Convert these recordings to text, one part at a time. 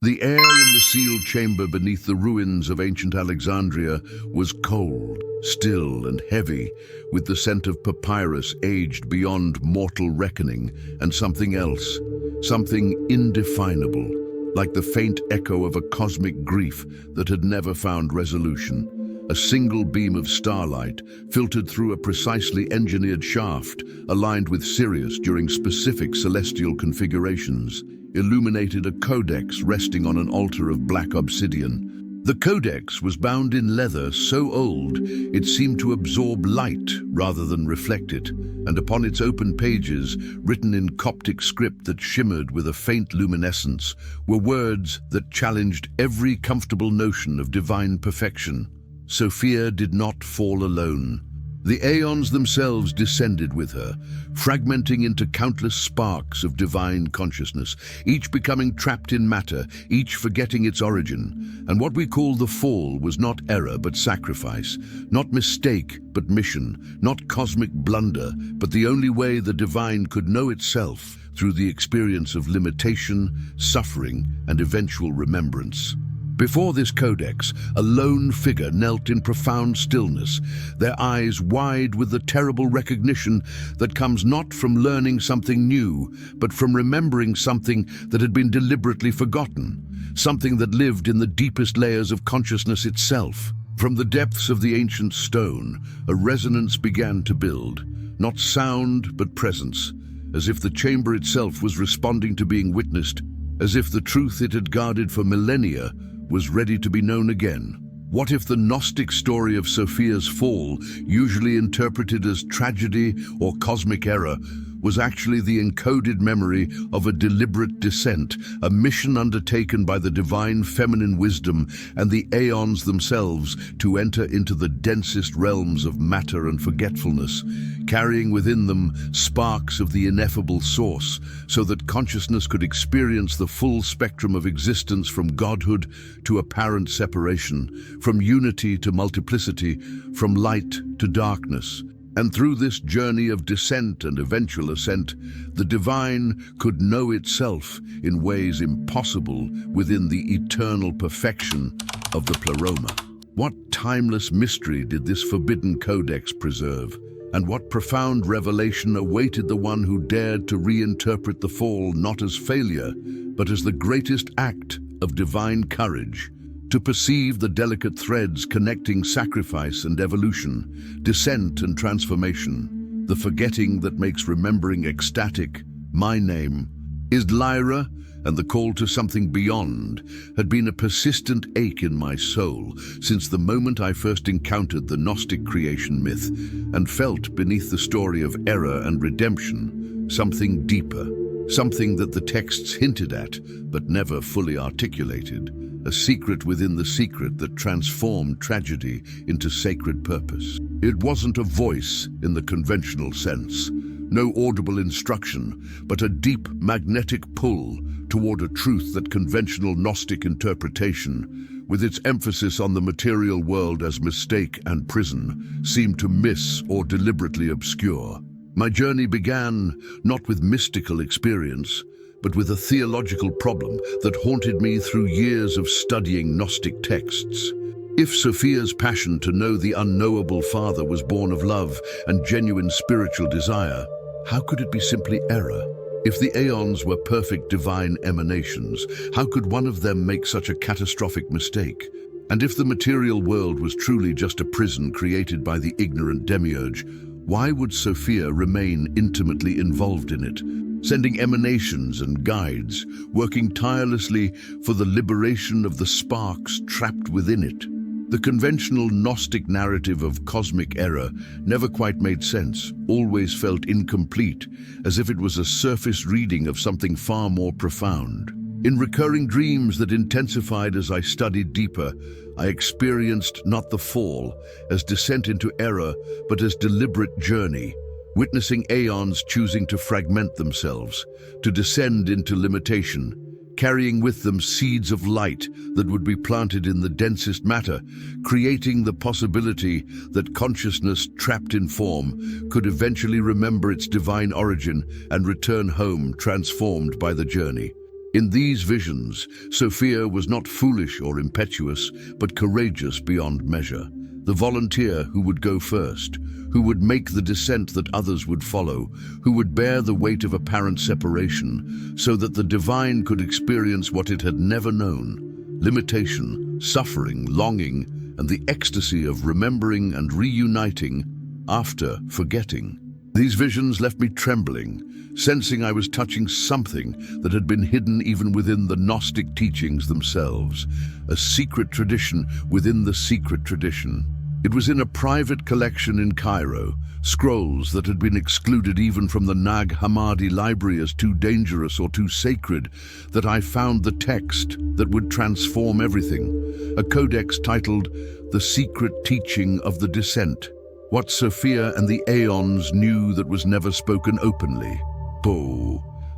The air in the sealed chamber beneath the ruins of ancient Alexandria was cold, still and heavy, with the scent of papyrus aged beyond mortal reckoning, and something else, something indefinable, like the faint echo of a cosmic grief that had never found resolution. A single beam of starlight, filtered through a precisely engineered shaft, aligned with Sirius during specific celestial configurations, illuminated a codex resting on an altar of black obsidian. The codex was bound in leather so old it seemed to absorb light rather than reflect it, and upon its open pages, written in Coptic script that shimmered with a faint luminescence, were words that challenged every comfortable notion of divine perfection. Sophia did not fall alone. The aeons themselves descended with her, fragmenting into countless sparks of divine consciousness, each becoming trapped in matter, each forgetting its origin. And what we call the fall was not error but sacrifice, not mistake but mission, not cosmic blunder, but the only way the divine could know itself, through the experience of limitation, suffering, and eventual remembrance. Before this codex, a lone figure knelt in profound stillness, their eyes wide with the terrible recognition that comes not from learning something new, but from remembering something that had been deliberately forgotten, something that lived in the deepest layers of consciousness itself. From the depths of the ancient stone, a resonance began to build, not sound but presence, as if the chamber itself was responding to being witnessed, as if the truth it had guarded for millennia was ready to be known again. What if the Gnostic story of Sophia's fall, usually interpreted as tragedy or cosmic error, was actually the encoded memory of a deliberate descent, a mission undertaken by the divine feminine wisdom and the aeons themselves to enter into the densest realms of matter and forgetfulness, carrying within them sparks of the ineffable source, so that consciousness could experience the full spectrum of existence, from godhood to apparent separation, from unity to multiplicity, from light to darkness. And through this journey of descent and eventual ascent, the divine could know itself in ways impossible within the eternal perfection of the pleroma. What timeless mystery did this forbidden codex preserve? And what profound revelation awaited the one who dared to reinterpret the fall not as failure, but as the greatest act of divine courage? To perceive the delicate threads connecting sacrifice and evolution, descent and transformation, the forgetting that makes remembering ecstatic. My name is Lyra, and the call to something beyond had been a persistent ache in my soul since the moment I first encountered the Gnostic creation myth and felt beneath the story of error and redemption something deeper, something that the texts hinted at but never fully articulated. A secret within the secret that transformed tragedy into sacred purpose. It wasn't a voice in the conventional sense, no audible instruction, but a deep magnetic pull toward a truth that conventional Gnostic interpretation, with its emphasis on the material world as mistake and prison, seemed to miss or deliberately obscure. My journey began not with mystical experience, but with a theological problem that haunted me through years of studying Gnostic texts. If Sophia's passion to know the unknowable Father was born of love and genuine spiritual desire, how could it be simply error? If the aeons were perfect divine emanations, how could one of them make such a catastrophic mistake? And if the material world was truly just a prison created by the ignorant demiurge, why would Sophia remain intimately involved in it, sending emanations and guides, working tirelessly for the liberation of the sparks trapped within it? The conventional Gnostic narrative of cosmic error never quite made sense, always felt incomplete, as if it was a surface reading of something far more profound. In recurring dreams that intensified as I studied deeper, I experienced not the fall as descent into error, but as deliberate journey, witnessing aeons choosing to fragment themselves, to descend into limitation, carrying with them seeds of light that would be planted in the densest matter, creating the possibility that consciousness trapped in form could eventually remember its divine origin and return home transformed by the journey. In these visions, Sophia was not foolish or impetuous, but courageous beyond measure. The volunteer who would go first, who would make the descent that others would follow, who would bear the weight of apparent separation, so that the divine could experience what it had never known: limitation, suffering, longing, and the ecstasy of remembering and reuniting after forgetting. These visions left me trembling, sensing I was touching something that had been hidden even within the Gnostic teachings themselves, a secret tradition within the secret tradition. It was in a private collection in Cairo, scrolls that had been excluded even from the Nag Hammadi library as too dangerous or too sacred, that I found the text that would transform everything, a codex titled The Secret Teaching of the Descent. What Sophia and the Aeons knew that was never spoken openly.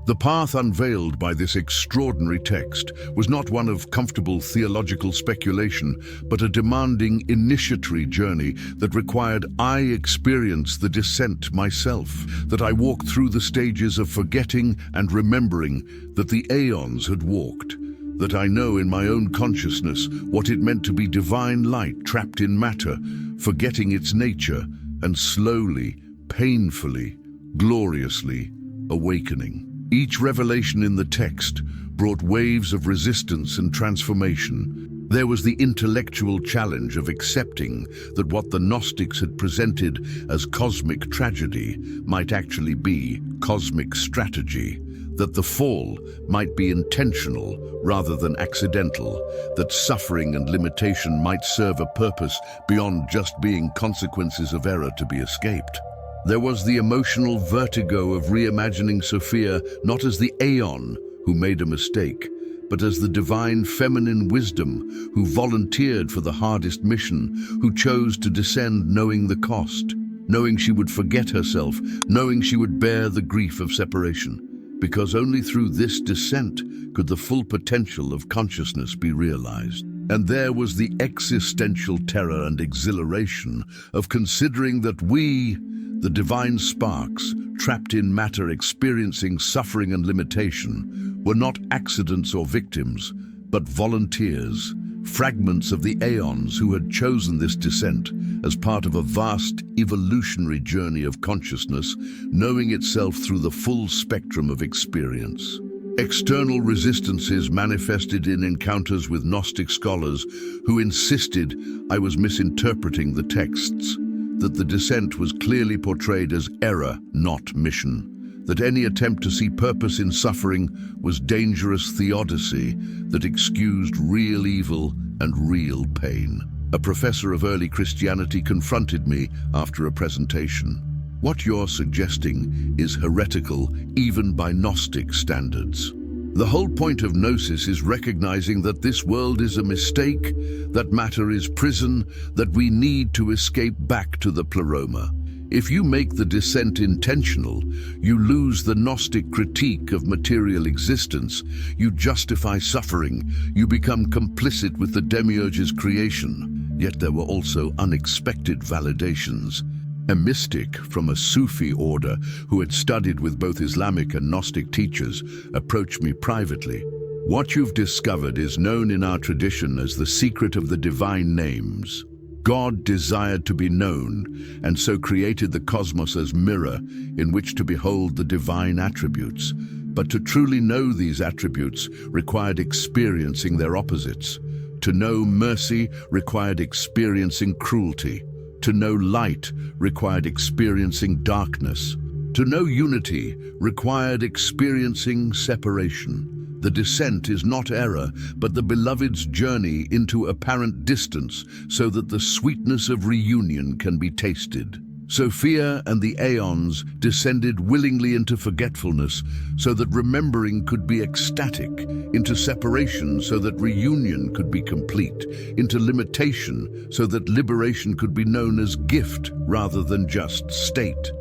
The path unveiled by this extraordinary text was not one of comfortable theological speculation, but a demanding initiatory journey that required I experience the descent myself, that I walked through the stages of forgetting and remembering that the Aeons had walked, that I know in my own consciousness what it meant to be divine light trapped in matter, forgetting its nature, and slowly, painfully, gloriously awakening. Each revelation in the text brought waves of resistance and transformation. There was the intellectual challenge of accepting that what the Gnostics had presented as cosmic tragedy might actually be cosmic strategy, that the fall might be intentional rather than accidental, that suffering and limitation might serve a purpose beyond just being consequences of error to be escaped. There was the emotional vertigo of reimagining Sophia not as the Aeon who made a mistake, but as the divine feminine wisdom who volunteered for the hardest mission, who chose to descend knowing the cost, knowing she would forget herself, knowing she would bear the grief of separation. Because only through this descent could the full potential of consciousness be realized. And there was the existential terror and exhilaration of considering that we, the divine sparks, trapped in matter experiencing suffering and limitation, were not accidents or victims, but volunteers, fragments of the Aeons who had chosen this descent as part of a vast evolutionary journey of consciousness, knowing itself through the full spectrum of experience. External resistances manifested in encounters with Gnostic scholars who insisted I was misinterpreting the texts, that the descent was clearly portrayed as error, not mission, that any attempt to see purpose in suffering was dangerous theodicy that excused real evil and real pain. A professor of early Christianity confronted me after a presentation. What you're suggesting is heretical even by Gnostic standards. The whole point of gnosis is recognizing that this world is a mistake, that matter is prison, that we need to escape back to the pleroma. If you make the descent intentional, you lose the Gnostic critique of material existence, you justify suffering, you become complicit with the demiurge's creation. Yet there were also unexpected validations. A mystic from a Sufi order who had studied with both Islamic and Gnostic teachers approached me privately. What you've discovered is known in our tradition as the secret of the divine names. God desired to be known, and so created the cosmos as mirror in which to behold the divine attributes. But to truly know these attributes required experiencing their opposites. To know mercy required experiencing cruelty. To know light required experiencing darkness. To know unity required experiencing separation. The descent is not error, but the beloved's journey into apparent distance so that the sweetness of reunion can be tasted. Sophia and the Aeons descended willingly into forgetfulness so that remembering could be ecstatic, into separation so that reunion could be complete, into limitation so that liberation could be known as gift rather than just state.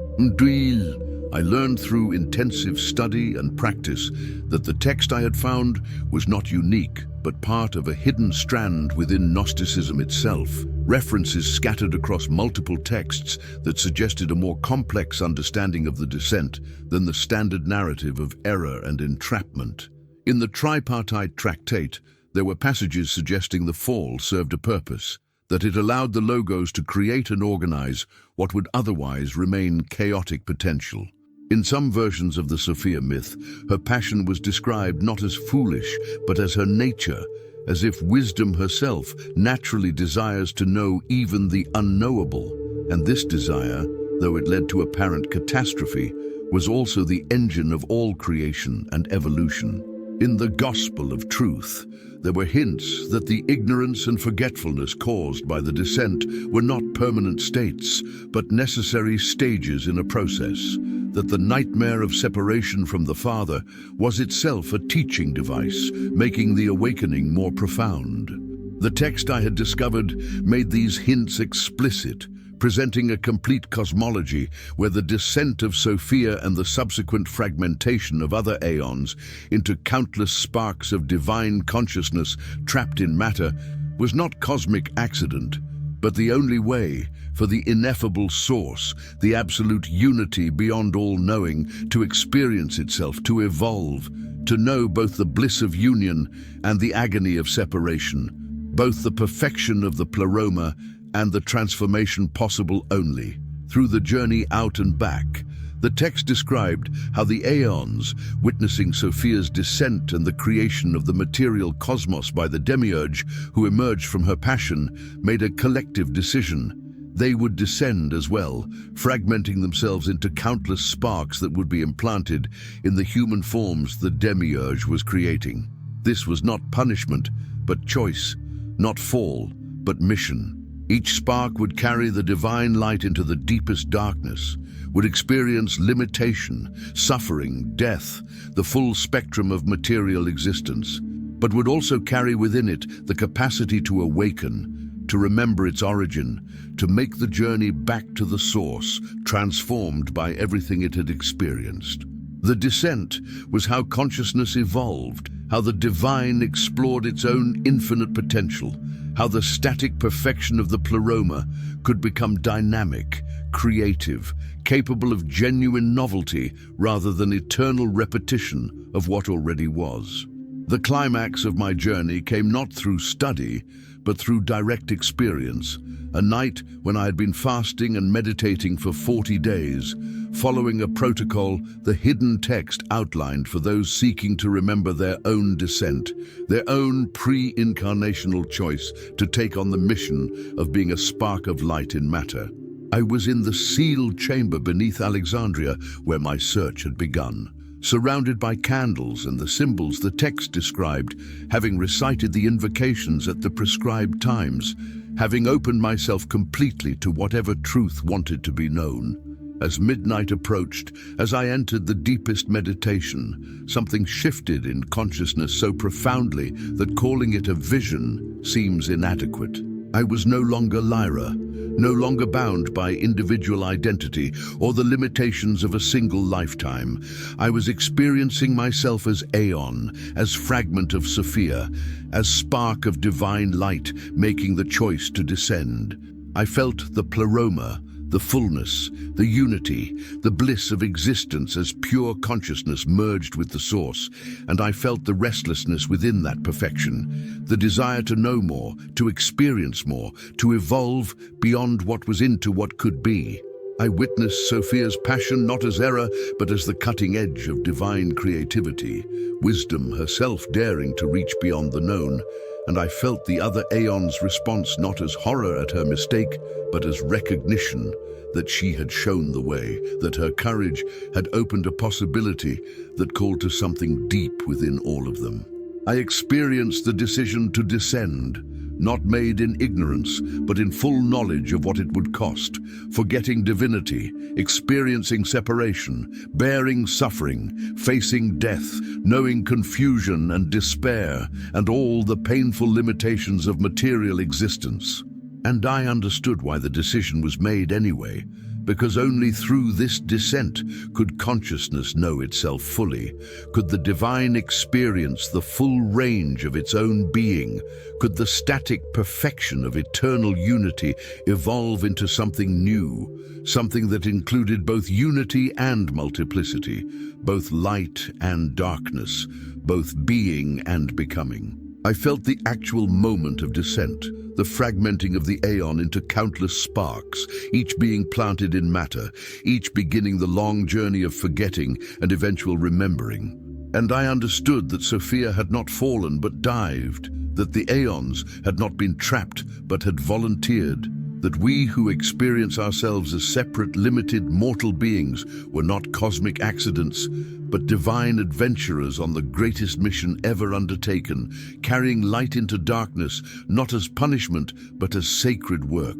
I learned through intensive study and practice that the text I had found was not unique, but part of a hidden strand within Gnosticism itself, references scattered across multiple texts that suggested a more complex understanding of the descent than the standard narrative of error and entrapment. In the tripartite tractate, there were passages suggesting the fall served a purpose, that it allowed the Logos to create and organize what would otherwise remain chaotic potential. In some versions of the Sophia myth, her passion was described not as foolish, but as her nature, as if wisdom herself naturally desires to know even the unknowable. And this desire, though it led to apparent catastrophe, was also the engine of all creation and evolution. In the Gospel of Truth, there were hints that the ignorance and forgetfulness caused by the descent were not permanent states, but necessary stages in a process, that the nightmare of separation from the Father was itself a teaching device, making the awakening more profound. The text I had discovered made these hints explicit, presenting a complete cosmology where the descent of Sophia and the subsequent fragmentation of other aeons into countless sparks of divine consciousness trapped in matter was not cosmic accident, but the only way for the ineffable source, the absolute unity beyond all knowing, to experience itself, to evolve, to know both the bliss of union and the agony of separation, both the perfection of the pleroma and the transformation possible only through the journey out and back. The text described how the aeons, witnessing Sophia's descent and the creation of the material cosmos by the demiurge who emerged from her passion, made a collective decision. They would descend as well, fragmenting themselves into countless sparks that would be implanted in the human forms the demiurge was creating. This was not punishment, but choice, not fall, but mission. Each spark would carry the divine light into the deepest darkness, would experience limitation, suffering, death, the full spectrum of material existence, but would also carry within it the capacity to awaken, to remember its origin, to make the journey back to the source, transformed by everything it had experienced. The descent was how consciousness evolved, how the divine explored its own infinite potential, how the static perfection of the pleroma could become dynamic, creative, capable of genuine novelty rather than eternal repetition of what already was. The climax of my journey came not through study, but through direct experience, a night when I had been fasting and meditating for 40 days, following a protocol the hidden text outlined for those seeking to remember their own descent, their own pre-incarnational choice to take on the mission of being a spark of light in matter. I was in the sealed chamber beneath Alexandria where my search had begun, surrounded by candles and the symbols the text described, having recited the invocations at the prescribed times, having opened myself completely to whatever truth wanted to be known. As midnight approached, as I entered the deepest meditation, something shifted in consciousness so profoundly that calling it a vision seems inadequate. I was no longer Lyra, no longer bound by individual identity or the limitations of a single lifetime. I was experiencing myself as aeon, as fragment of Sophia, as spark of divine light making the choice to descend. I felt the pleroma, the fullness, the unity, the bliss of existence as pure consciousness merged with the source, and I felt the restlessness within that perfection, the desire to know more, to experience more, to evolve beyond what was into what could be. I witnessed Sophia's passion not as error, but as the cutting edge of divine creativity, wisdom herself daring to reach beyond the known, and I felt the other aeon's response not as horror at her mistake, but as recognition that she had shown the way, that her courage had opened a possibility that called to something deep within all of them. I experienced the decision to descend, not made in ignorance, but in full knowledge of what it would cost, forgetting divinity, experiencing separation, bearing suffering, facing death, knowing confusion and despair, and all the painful limitations of material existence. And I understood why the decision was made anyway, because only through this descent could consciousness know itself fully, could the divine experience the full range of its own being, could the static perfection of eternal unity evolve into something new, something that included both unity and multiplicity, both light and darkness, both being and becoming. I felt the actual moment of descent, the fragmenting of the aeon into countless sparks, each being planted in matter, each beginning the long journey of forgetting and eventual remembering. And I understood that Sophia had not fallen but dived, that the aeons had not been trapped but had volunteered, that we who experience ourselves as separate, limited, mortal beings were not cosmic accidents, but divine adventurers on the greatest mission ever undertaken, carrying light into darkness, not as punishment, but as sacred work,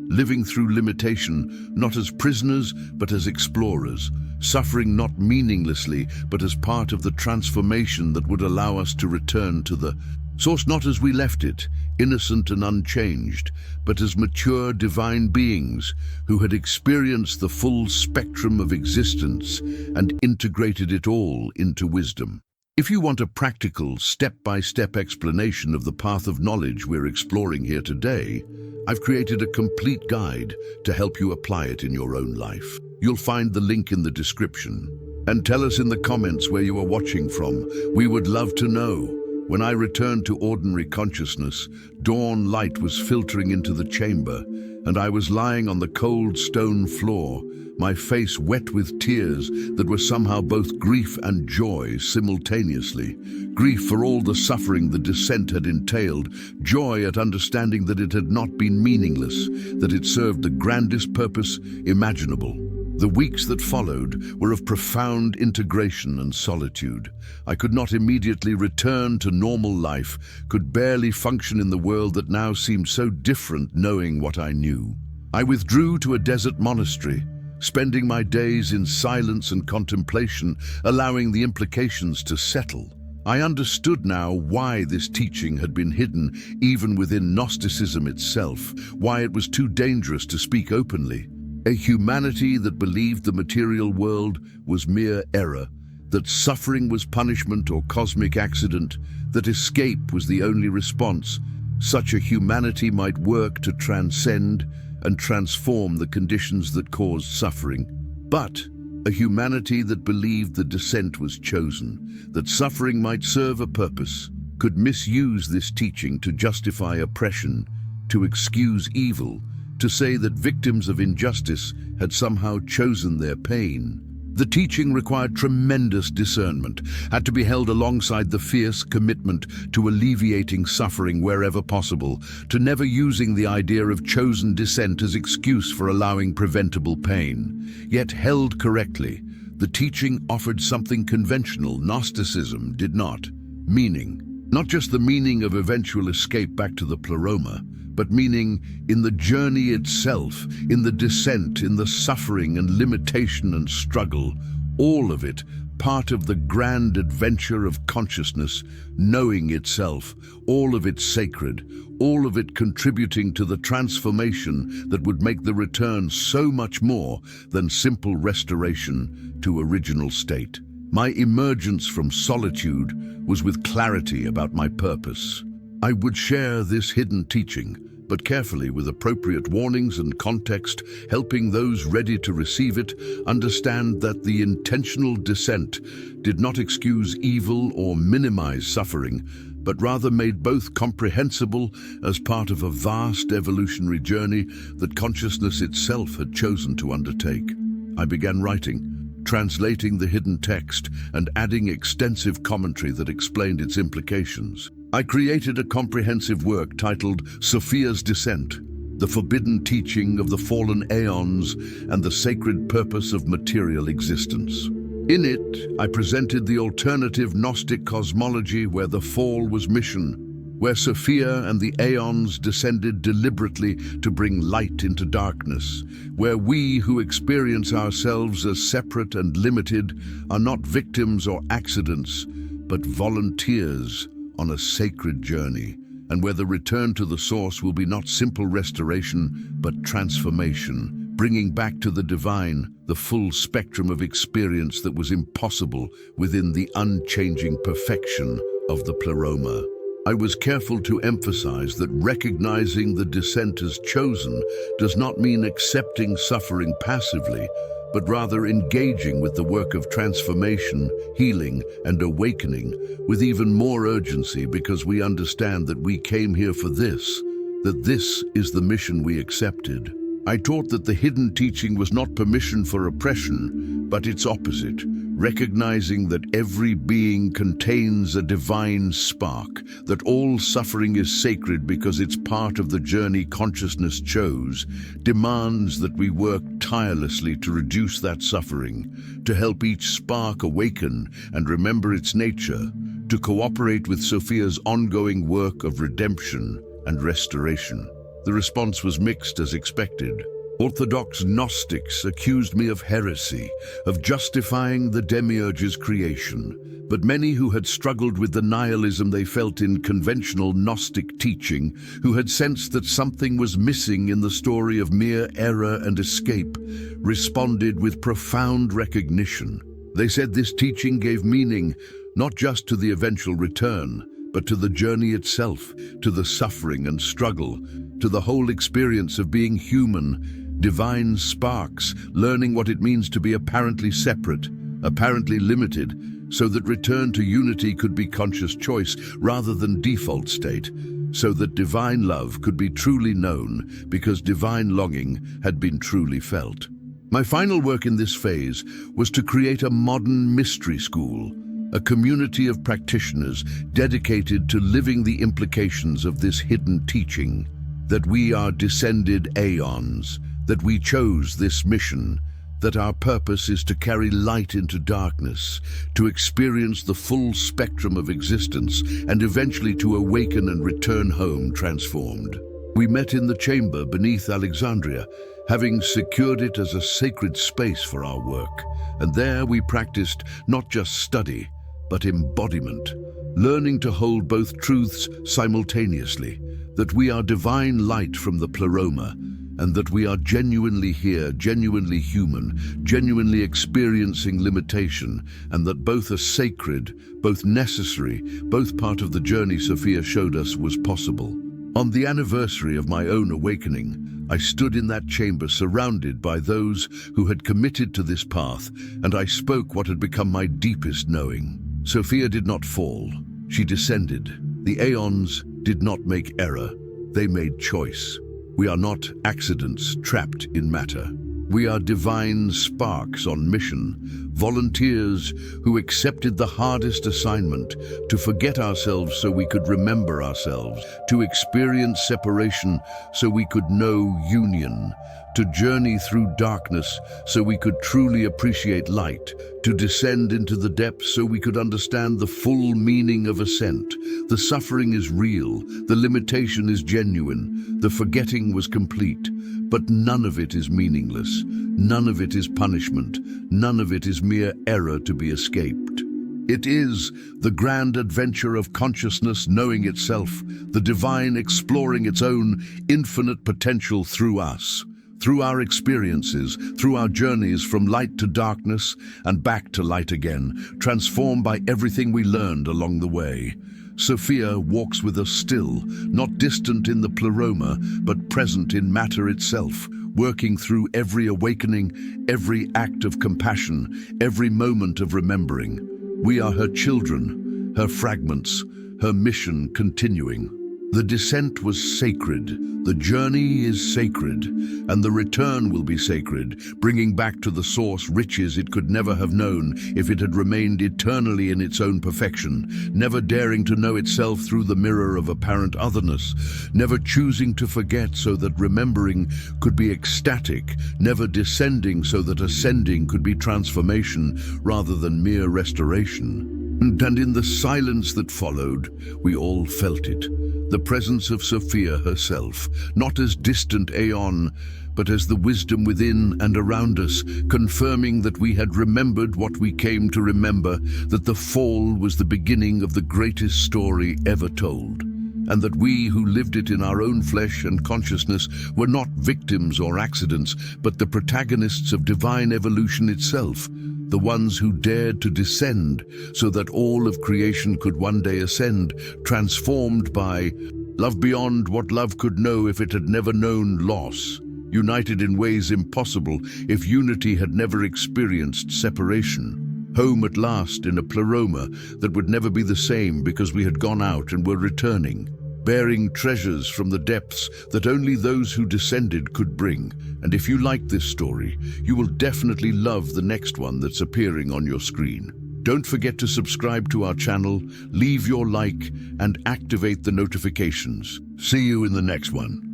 living through limitation, not as prisoners, but as explorers, suffering not meaninglessly, but as part of the transformation that would allow us to return to the source, not as we left it, innocent and unchanged, but as mature divine beings who had experienced the full spectrum of existence and integrated it all into wisdom. If you want a practical, step-by-step explanation of the path of knowledge we're exploring here today, I've created a complete guide to help you apply it in your own life. You'll find the link in the description. And tell us in the comments where you are watching from. We would love to know. When I returned to ordinary consciousness, dawn light was filtering into the chamber, and I was lying on the cold stone floor, my face wet with tears that were somehow both grief and joy simultaneously. Grief for all the suffering the descent had entailed, joy at understanding that it had not been meaningless, that it served the grandest purpose imaginable. The weeks that followed were of profound integration and solitude. I could not immediately return to normal life, could barely function in the world that now seemed so different knowing what I knew. I withdrew to a desert monastery, spending my days in silence and contemplation, allowing the implications to settle. I understood now why this teaching had been hidden even within Gnosticism itself, why it was too dangerous to speak openly. A humanity that believed the material world was mere error, that suffering was punishment or cosmic accident, that escape was the only response. Such a humanity might work to transcend and transform the conditions that caused suffering. But a humanity that believed the descent was chosen, that suffering might serve a purpose, could misuse this teaching to justify oppression, to excuse evil, to say that victims of injustice had somehow chosen their pain. The teaching required tremendous discernment, had to be held alongside the fierce commitment to alleviating suffering wherever possible, to never using the idea of chosen descent as excuse for allowing preventable pain. Yet held correctly, the teaching offered something conventional Gnosticism did not: meaning. Not just the meaning of eventual escape back to the pleroma, but meaning in the journey itself, in the descent, in the suffering and limitation and struggle, all of it part of the grand adventure of consciousness, knowing itself, all of it sacred, all of it contributing to the transformation that would make the return so much more than simple restoration to original state. My emergence from solitude was with clarity about my purpose. I would share this hidden teaching, but carefully with appropriate warnings and context, helping those ready to receive it understand that the intentional descent did not excuse evil or minimize suffering, but rather made both comprehensible as part of a vast evolutionary journey that consciousness itself had chosen to undertake. I began writing, translating the hidden text and adding extensive commentary that explained its implications. I created a comprehensive work titled Sophia's Descent, the forbidden teaching of the fallen aeons and the sacred purpose of material existence. In it, I presented the alternative Gnostic cosmology where the fall was mission, where Sophia and the aeons descended deliberately to bring light into darkness, where we who experience ourselves as separate and limited are not victims or accidents, but volunteers on a sacred journey, and where the return to the source will be not simple restoration, but transformation, bringing back to the divine the full spectrum of experience that was impossible within the unchanging perfection of the pleroma. I was careful to emphasize that recognizing the descent as chosen does not mean accepting suffering passively, but rather engaging with the work of transformation, healing, and awakening with even more urgency, because we understand that we came here for this, that this is the mission we accepted. I taught that the hidden teaching was not permission for oppression, but its opposite, recognizing that every being contains a divine spark, that all suffering is sacred because it's part of the journey consciousness chose, demands that we work tirelessly to reduce that suffering, to help each spark awaken and remember its nature, to cooperate with Sophia's ongoing work of redemption and restoration. The response was mixed as expected. Orthodox Gnostics accused me of heresy, of justifying the demiurge's creation. But many who had struggled with the nihilism they felt in conventional Gnostic teaching, who had sensed that something was missing in the story of mere error and escape, responded with profound recognition. They said this teaching gave meaning not just to the eventual return, but to the journey itself, to the suffering and struggle, to the whole experience of being human, divine sparks, learning what it means to be apparently separate, apparently limited, so that return to unity could be conscious choice rather than default state, so that divine love could be truly known because divine longing had been truly felt. My final work in this phase was to create a modern mystery school, a community of practitioners dedicated to living the implications of this hidden teaching, that we are descended aeons, that we chose this mission, that our purpose is to carry light into darkness, to experience the full spectrum of existence, and eventually to awaken and return home transformed. We met in the chamber beneath Alexandria, having secured it as a sacred space for our work, and there we practiced not just study, but embodiment, learning to hold both truths simultaneously, that we are divine light from the pleroma, and that we are genuinely here, genuinely human, genuinely experiencing limitation, and that both are sacred, both necessary, both part of the journey Sophia showed us was possible. On the anniversary of my own awakening, I stood in that chamber surrounded by those who had committed to this path, and I spoke what had become my deepest knowing. Sophia did not fall, she descended. The aeons did not make error, they made choice. We are not accidents trapped in matter. We are divine sparks on mission, volunteers who accepted the hardest assignment, to forget ourselves so we could remember ourselves, to experience separation so we could know union, to journey through darkness so we could truly appreciate light, to descend into the depths so we could understand the full meaning of ascent. The suffering is real, the limitation is genuine, the forgetting was complete, but none of it is meaningless, none of it is punishment, none of it is mere error to be escaped. It is the grand adventure of consciousness knowing itself, the divine exploring its own infinite potential through us. Through our experiences, through our journeys from light to darkness and back to light again, transformed by everything we learned along the way. Sophia walks with us still, not distant in the pleroma, but present in matter itself, working through every awakening, every act of compassion, every moment of remembering. We are her children, her fragments, her mission continuing. The descent was sacred, the journey is sacred, and the return will be sacred, bringing back to the source riches it could never have known if it had remained eternally in its own perfection, never daring to know itself through the mirror of apparent otherness, never choosing to forget so that remembering could be ecstatic, never descending so that ascending could be transformation rather than mere restoration. And in the silence that followed, we all felt it. The presence of Sophia herself, not as distant aeon, but as the wisdom within and around us, confirming that we had remembered what we came to remember, that the fall was the beginning of the greatest story ever told. and that we who lived it in our own flesh and consciousness were not victims or accidents, but the protagonists of divine evolution itself, the ones who dared to descend so that all of creation could one day ascend, transformed by love beyond what love could know if it had never known loss, united in ways impossible if unity had never experienced separation. Home at last in a pleroma that would never be the same because we had gone out and were returning, bearing treasures from the depths that only those who descended could bring. And if you like this story, you will definitely love the next one that's appearing on your screen. Don't forget to subscribe to our channel, leave your like, and activate the notifications. See you in the next one.